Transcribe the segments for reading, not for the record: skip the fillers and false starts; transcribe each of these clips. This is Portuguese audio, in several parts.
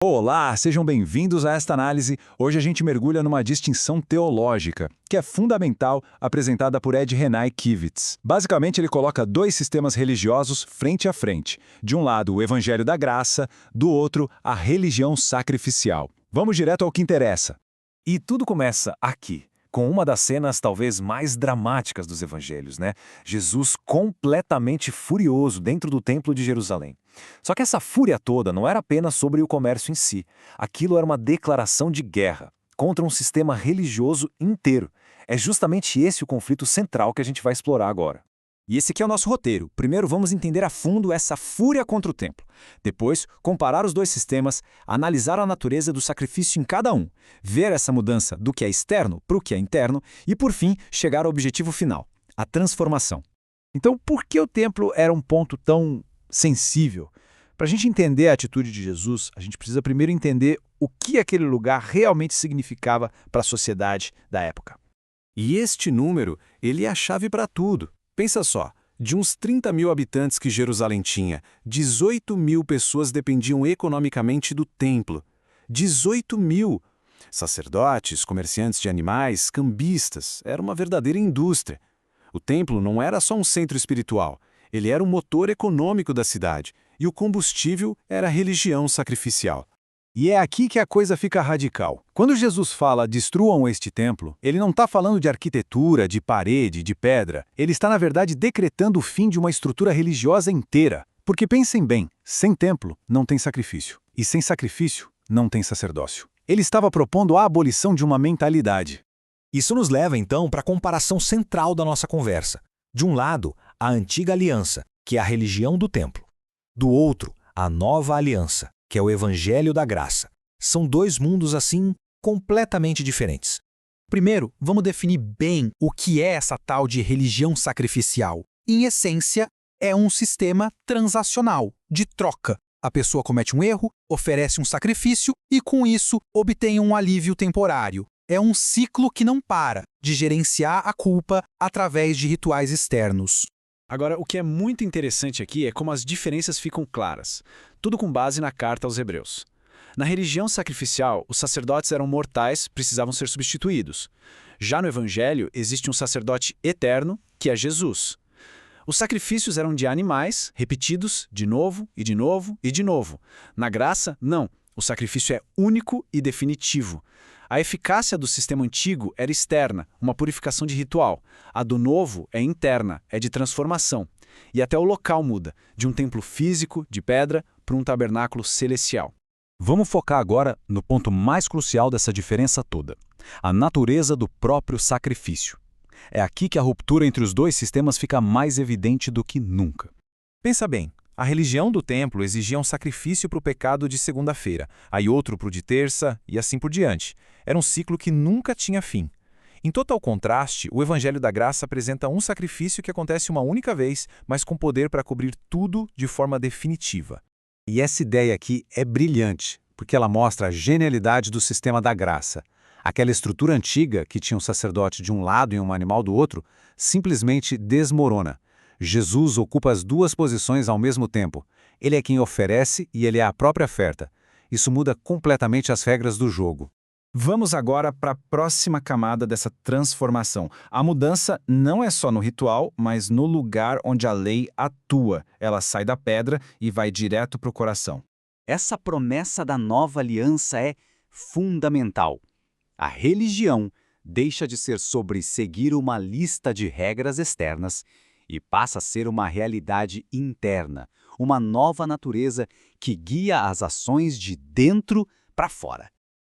Olá, sejam bem-vindos a esta análise. Hoje a gente mergulha numa distinção teológica, que é fundamental, apresentada por Ed Renai Kivitz. Basicamente, ele coloca dois sistemas religiosos frente a frente. De um lado, o Evangelho da Graça, do outro, a religião sacrificial. Vamos direto ao que interessa. E tudo começa aqui, com uma das cenas talvez mais dramáticas dos evangelhos, né? Jesus completamente furioso dentro do templo de Jerusalém. Só que essa fúria toda não era apenas sobre o comércio em si. Aquilo era uma declaração de guerra contra um sistema religioso inteiro. É justamente esse o conflito central que a gente vai explorar agora. E esse aqui é o nosso roteiro. Primeiro vamos entender a fundo essa fúria contra o templo. Depois, comparar os dois sistemas, analisar a natureza do sacrifício em cada um, ver essa mudança do que é externo para o que é interno e, por fim, chegar ao objetivo final, a transformação. Então, por que o templo era um ponto tão sensível? Para a gente entender a atitude de Jesus, a gente precisa primeiro entender o que aquele lugar realmente significava para a sociedade da época. E este número, ele é a chave para tudo. Pensa só, de uns 30 mil habitantes que Jerusalém tinha, 18 mil pessoas dependiam economicamente do templo. 18 mil! Sacerdotes, comerciantes de animais, cambistas, era uma verdadeira indústria. O templo não era só um centro espiritual, ele era o motor econômico da cidade, e o combustível era a religião sacrificial. E é aqui que a coisa fica radical. Quando Jesus fala destruam este templo, ele não está falando de arquitetura, de parede, de pedra. Ele está, na verdade, decretando o fim de uma estrutura religiosa inteira. Porque pensem bem, sem templo não tem sacrifício. E sem sacrifício não tem sacerdócio. Ele estava propondo a abolição de uma mentalidade. Isso nos leva, então, para a comparação central da nossa conversa. De um lado, a antiga aliança, que é a religião do templo. Do outro, a nova aliança, que é o Evangelho da Graça. São dois mundos, assim, completamente diferentes. Primeiro, vamos definir bem o que é essa tal de religião sacrificial. Em essência, é um sistema transacional, de troca. A pessoa comete um erro, oferece um sacrifício e, com isso, obtém um alívio temporário. É um ciclo que não para, de gerenciar a culpa através de rituais externos. Agora, o que é muito interessante aqui é como as diferenças ficam claras, tudo com base na carta aos Hebreus. Na religião sacrificial, os sacerdotes eram mortais, precisavam ser substituídos. Já no Evangelho, existe um sacerdote eterno, que é Jesus. Os sacrifícios eram de animais, repetidos, de novo, e de novo, e de novo. Na graça, não. O sacrifício é único e definitivo. A eficácia do sistema antigo era externa, uma purificação de ritual. A do novo é interna, é de transformação. E até o local muda, de um templo físico, de pedra, para um tabernáculo celestial. Vamos focar agora no ponto mais crucial dessa diferença toda: a natureza do próprio sacrifício. É aqui que a ruptura entre os dois sistemas fica mais evidente do que nunca. Pensa bem, a religião do templo exigia um sacrifício para o pecado de segunda-feira, aí outro para o de terça e assim por diante. Era um ciclo que nunca tinha fim. Em total contraste, o Evangelho da Graça apresenta um sacrifício que acontece uma única vez, mas com poder para cobrir tudo de forma definitiva. E essa ideia aqui é brilhante, porque ela mostra a genialidade do sistema da graça. Aquela estrutura antiga, que tinha um sacerdote de um lado e um animal do outro, simplesmente desmorona. Jesus ocupa as duas posições ao mesmo tempo. Ele é quem oferece e ele é a própria oferta. Isso muda completamente as regras do jogo. Vamos agora para a próxima camada dessa transformação. A mudança não é só no ritual, mas no lugar onde a lei atua. Ela sai da pedra e vai direto para o coração. Essa promessa da nova aliança é fundamental. A religião deixa de ser sobre seguir uma lista de regras externas e passa a ser uma realidade interna, uma nova natureza que guia as ações de dentro para fora.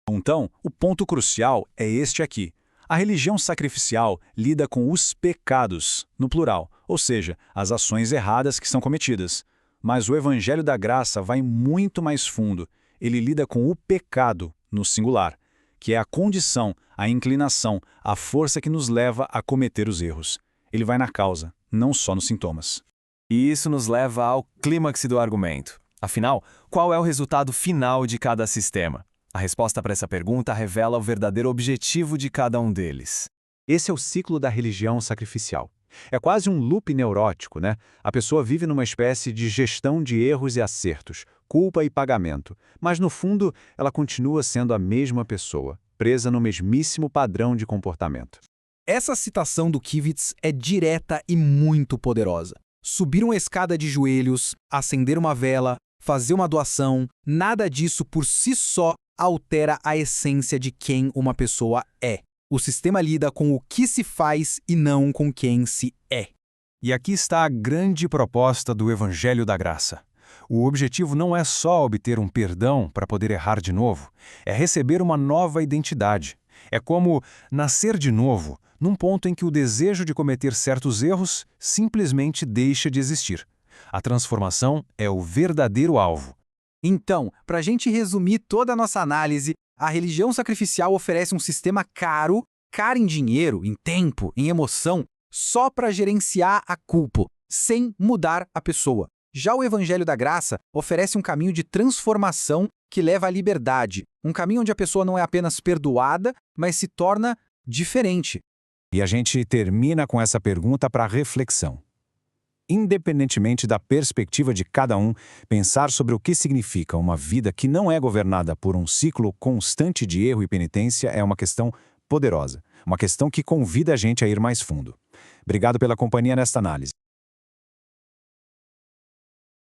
Então, o ponto crucial é este aqui. A religião sacrificial lida com os pecados, no plural, ou seja, as ações erradas que são cometidas. Mas o Evangelho da Graça vai muito mais fundo. Ele lida com o pecado, no singular, que é a condição, a inclinação, a força que nos leva a cometer os erros. Ele vai na causa, não só nos sintomas. E isso nos leva ao clímax do argumento. Afinal, qual é o resultado final de cada sistema? A resposta para essa pergunta revela o verdadeiro objetivo de cada um deles. Esse é o ciclo da religião sacrificial. É quase um loop neurótico, né? A pessoa vive numa espécie de gestão de erros e acertos, culpa e pagamento, mas no fundo ela continua sendo a mesma pessoa, presa no mesmíssimo padrão de comportamento. Essa citação do Kivitz é direta e muito poderosa. Subir uma escada de joelhos, acender uma vela, fazer uma doação, nada disso por si só altera a essência de quem uma pessoa é. O sistema lida com o que se faz e não com quem se é. E aqui está a grande proposta do Evangelho da Graça. O objetivo não é só obter um perdão para poder errar de novo, é receber uma nova identidade. É como nascer de novo, num ponto em que o desejo de cometer certos erros simplesmente deixa de existir. A transformação é o verdadeiro alvo. Então, para a gente resumir toda a nossa análise, a religião sacrificial oferece um sistema caro em dinheiro, em tempo, em emoção, só para gerenciar a culpa, sem mudar a pessoa. Já o Evangelho da Graça oferece um caminho de transformação que leva à liberdade, um caminho onde a pessoa não é apenas perdoada, mas se torna diferente. E a gente termina com essa pergunta para reflexão. Independentemente da perspectiva de cada um, pensar sobre o que significa uma vida que não é governada por um ciclo constante de erro e penitência é uma questão poderosa, uma questão que convida a gente a ir mais fundo. Obrigado pela companhia nesta análise.